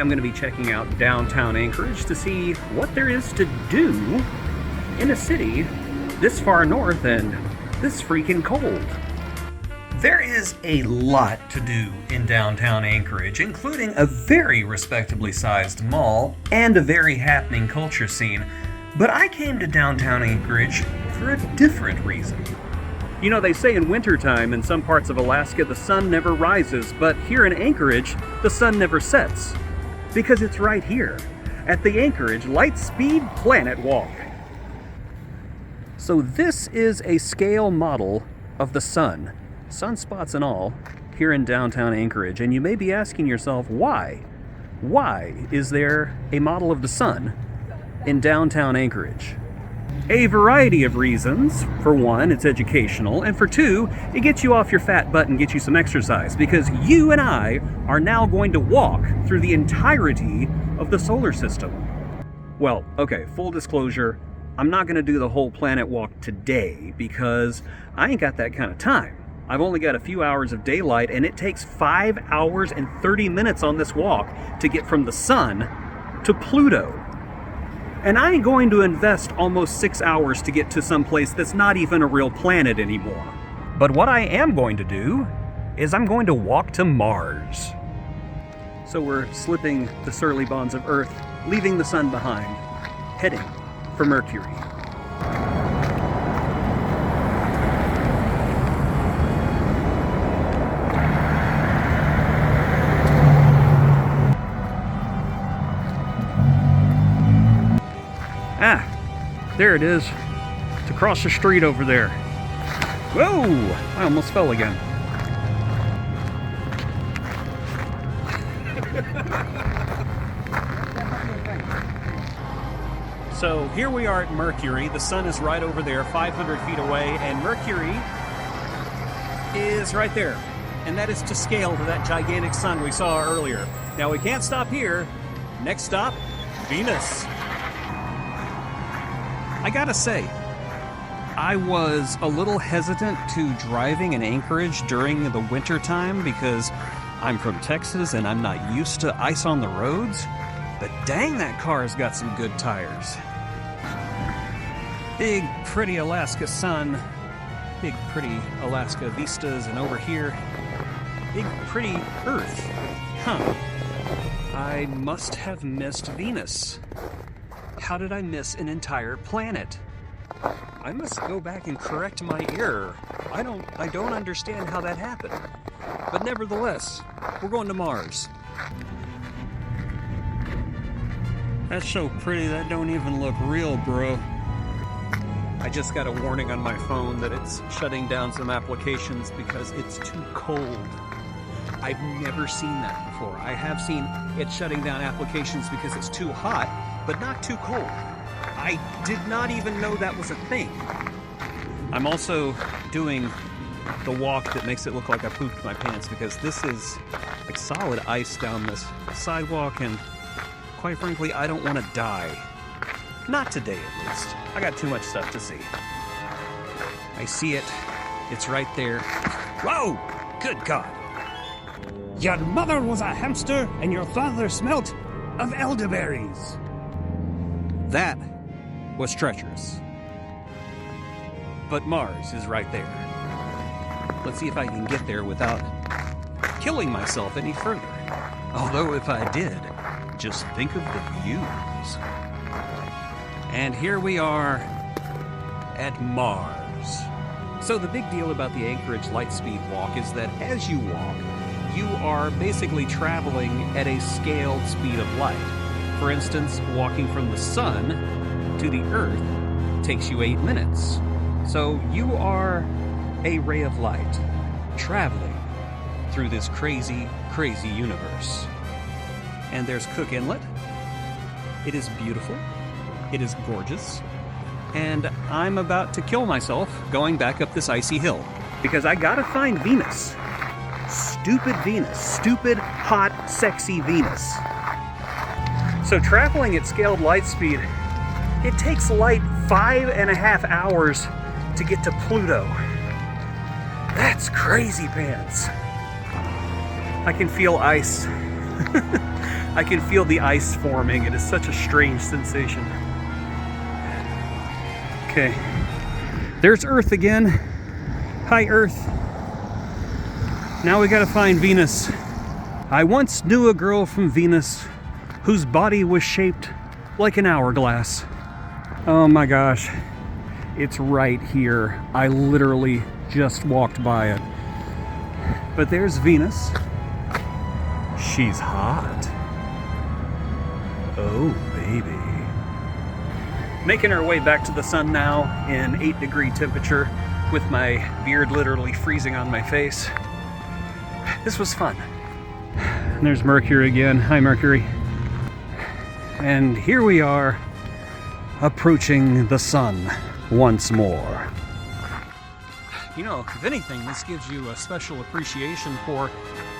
I'm going to be checking out downtown Anchorage to see what there is to do in a city this far north and this freaking cold. There is a lot to do in downtown Anchorage, including a very respectably sized mall and a very happening culture scene. But I came to downtown Anchorage for a different reason. You know, they say in wintertime in some parts of Alaska the sun never rises, but here in Anchorage the sun never sets. Because it's right here, at the Anchorage Lightspeed Planet Walk. So this is a scale model of the sun, sunspots and all, here in downtown Anchorage. And you may be asking yourself, why? Why is there a model of the sun in downtown Anchorage? A variety of reasons. For one, it's educational, and for two, it gets you off your fat butt and gets you some exercise, because you and I are now going to walk through the entirety of the solar system. Well, okay, full disclosure, I'm not going to do the whole planet walk today because I ain't got that kind of time. I've only got a few hours of daylight, and it takes 5 hours and 30 minutes on this walk to get from the sun to Pluto. And I ain't going to invest almost 6 hours to get to some place that's not even a real planet anymore. But what I am going to do is I'm going to walk to Mars. So we're slipping the surly bonds of Earth, leaving the sun behind, heading for Mercury. There it is. It's across the street over there. Whoa! I almost fell again. So here we are at Mercury. The sun is right over there, 500 feet away, and Mercury is right there. And that is to scale to that gigantic sun we saw earlier. Now we can't stop here. Next stop, Venus. I gotta say, I was a little hesitant to driving in Anchorage during the winter time because I'm from Texas and I'm not used to ice on the roads, but dang, that car's got some good tires. Big, pretty Alaska sun, big, pretty Alaska vistas, and over here, big, pretty Earth. Huh. I must have missed Venus. How did I miss an entire planet? I must go back and correct my error. I don't understand how that happened. But nevertheless, we're going to Mars. That's so pretty, that don't even look real, bro. I just got a warning on my phone that it's shutting down some applications because it's too cold. I've never seen that before. I have seen it shutting down applications because it's too hot, but not too cold. I did not even know that was a thing. I'm also doing the walk that makes it look like I pooped my pants because this is like solid ice down this sidewalk, and quite frankly, I don't want to die. Not today, at least. I got too much stuff to see. I see it. It's right there. Whoa! Good God. Your mother was a hamster and your father smelt of elderberries. That was treacherous. But Mars is right there. Let's see if I can get there without killing myself any further. Although if I did, just think of the views. And here we are at Mars. So the big deal about the Anchorage Lightspeed Walk is that as you walk, you are basically traveling at a scaled speed of light. For instance, walking from the sun to the Earth takes you 8 minutes. So you are a ray of light traveling through this crazy, crazy universe. And there's Cook Inlet. It is beautiful. It is gorgeous. And I'm about to kill myself going back up this icy hill because I gotta find Venus. Stupid Venus. Stupid, hot, sexy Venus. So traveling at scaled light speed, it takes light 5.5 hours to get to Pluto. That's crazy pants. I can feel ice. I can feel the ice forming. It is such a strange sensation. Okay, there's Earth again. Hi, Earth. Now we gotta find Venus. I once knew a girl from Venus whose body was shaped like an hourglass. Oh my gosh, it's right here. I literally just walked by it. But there's Venus. She's hot. Oh, baby. Making our way back to the sun now in 8-degree temperature with my beard literally freezing on my face. This was fun. And there's Mercury again. Hi, Mercury. And here we are, approaching the sun once more. You know, if anything, this gives you a special appreciation for,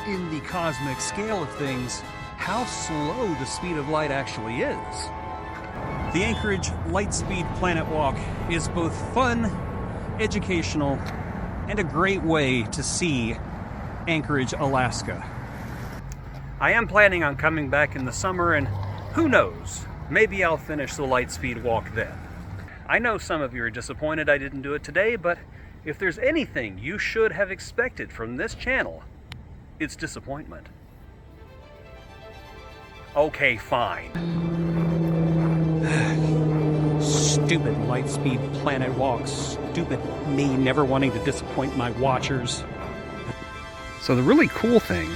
in the cosmic scale of things, how slow the speed of light actually is. The Anchorage Lightspeed Planet Walk is both fun, educational, and a great way to see Anchorage, Alaska. I am planning on coming back in the summer, and who knows, maybe I'll finish the Lightspeed Walk then. I know some of you are disappointed I didn't do it today, but if there's anything you should have expected from this channel, it's disappointment. Okay, fine. Stupid Lightspeed Planet Walk. Stupid me never wanting to disappoint my watchers. So the really cool thing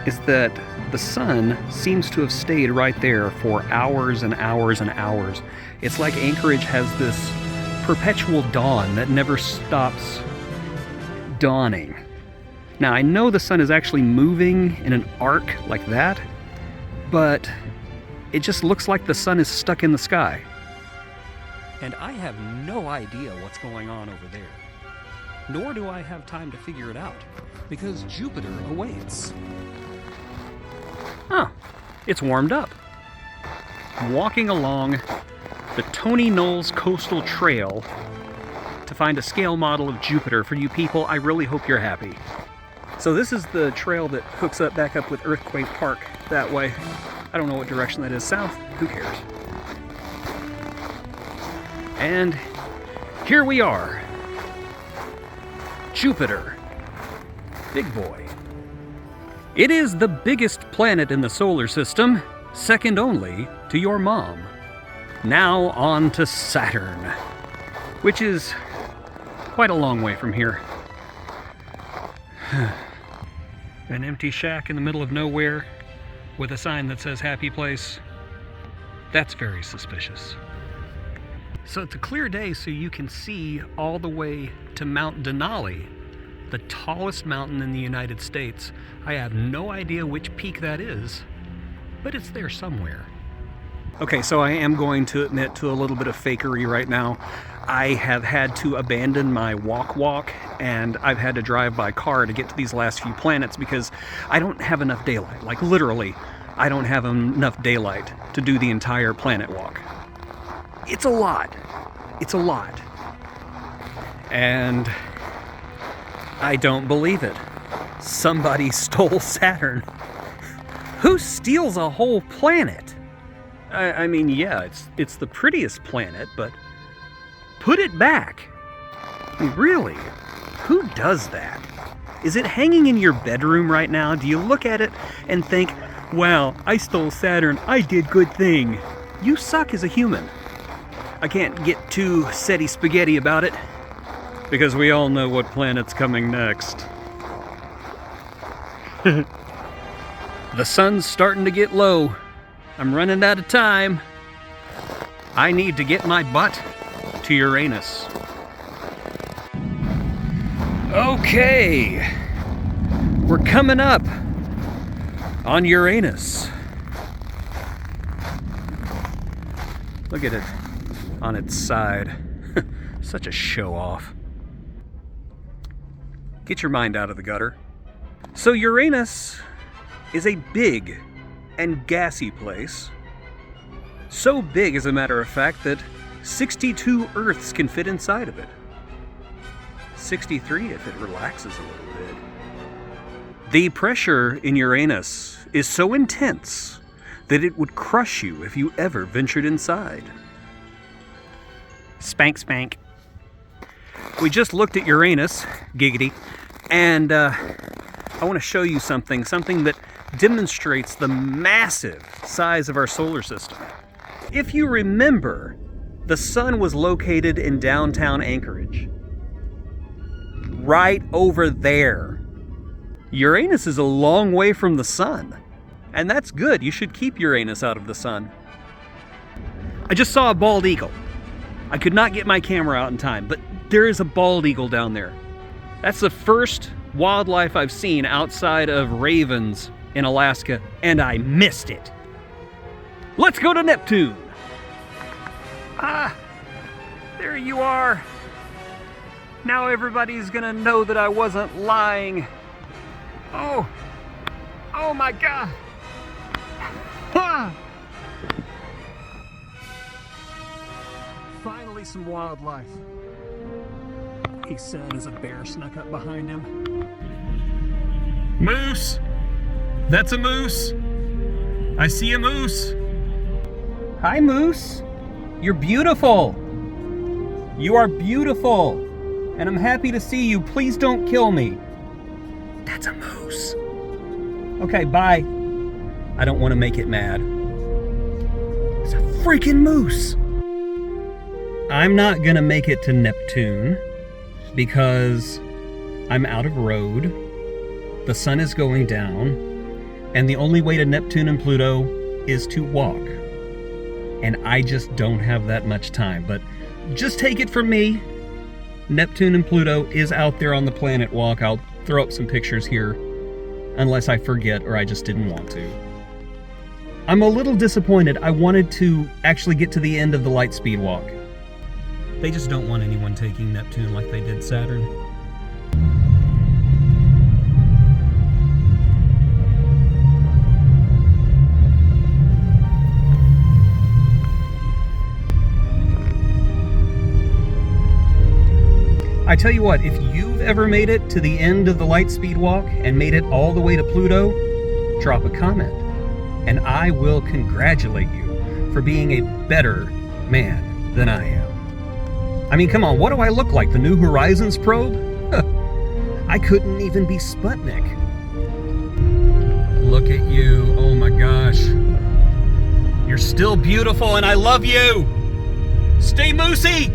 is that the sun seems to have stayed right there for hours and hours and hours. It's like Anchorage has this perpetual dawn that never stops dawning. Now, I know the sun is actually moving in an arc like that, but it just looks like the sun is stuck in the sky. And I have no idea what's going on over there. Nor do I have time to figure it out, because Jupiter awaits. Huh, it's warmed up. I'm walking along the Tony Knowles Coastal Trail to find a scale model of Jupiter. For you people, I really hope you're happy. So this is the trail that hooks up back up with Earthquake Park that way. I don't know what direction that is. South? Who cares? And here we are. Jupiter. Big boy. It is the biggest planet in the solar system, second only to your mom. Now on to Saturn, which is quite a long way from here. An empty shack in the middle of nowhere with a sign that says happy place. That's very suspicious. So it's a clear day, so you can see all the way to Mount Denali, the tallest mountain in the United States. I have no idea which peak that is, but it's there somewhere. Okay, so I am going to admit to a little bit of fakery right now. I have had to abandon my walk, and I've had to drive by car to get to these last few planets because I don't have enough daylight. Like literally, I don't have enough daylight to do the entire planet walk. It's a lot. It's a lot. And I don't believe it. Somebody stole Saturn. Who steals a whole planet? I mean, yeah, it's the prettiest planet, but put it back. I mean, really, who does that? Is it hanging in your bedroom right now? Do you look at it and think, wow, I stole Saturn, I did good thing? You suck as a human. I can't get too setty spaghetti about it, because we all know what planet's coming next. The sun's starting to get low. I'm running out of time. I need to get my butt to Uranus. Okay, we're coming up on Uranus. Look at it on its side. Such a show off. Get your mind out of the gutter. So Uranus is a big and gassy place. So big, as a matter of fact, that 62 Earths can fit inside of it. 63 if it relaxes a little bit. The pressure in Uranus is so intense that it would crush you if you ever ventured inside. Spank, spank. We just looked at Uranus, giggity, and I want to show you something that demonstrates the massive size of our solar system. If you remember, the sun was located in downtown Anchorage. Right over there. Uranus is a long way from the sun. And that's good. You should keep Uranus out of the sun. I just saw a bald eagle. I could not get my camera out in time, but there is a bald eagle down there. That's the first wildlife I've seen outside of ravens in Alaska, and I missed it. Let's go to Neptune. Ah, there you are. Now everybody's gonna know that I wasn't lying. Oh my God. Ah. Finally some wildlife. He said as a bear snuck up behind him. Moose! That's a moose! I see a moose! Hi, moose! You're beautiful! You are beautiful! And I'm happy to see you. Please don't kill me. That's a moose. Okay, bye. I don't want to make it mad. It's a freaking moose! I'm not gonna make it to Neptune because I'm out of road, the sun is going down, and the only way to Neptune and Pluto is to walk. And I just don't have that much time, but just take it from me, Neptune and Pluto is out there on the planet walk. I'll throw up some pictures here, unless I forget or I just didn't want to. I'm a little disappointed. I wanted to actually get to the end of the light speed walk. They just don't want anyone taking Neptune like they did Saturn. I tell you what, if you've ever made it to the end of the light speed walk and made it all the way to Pluto, drop a comment, and I will congratulate you for being a better man than I am. I mean, come on, what do I look like? The New Horizons probe? I couldn't even be Sputnik. Look at you. Oh my gosh. You're still beautiful and I love you. Stay moosey!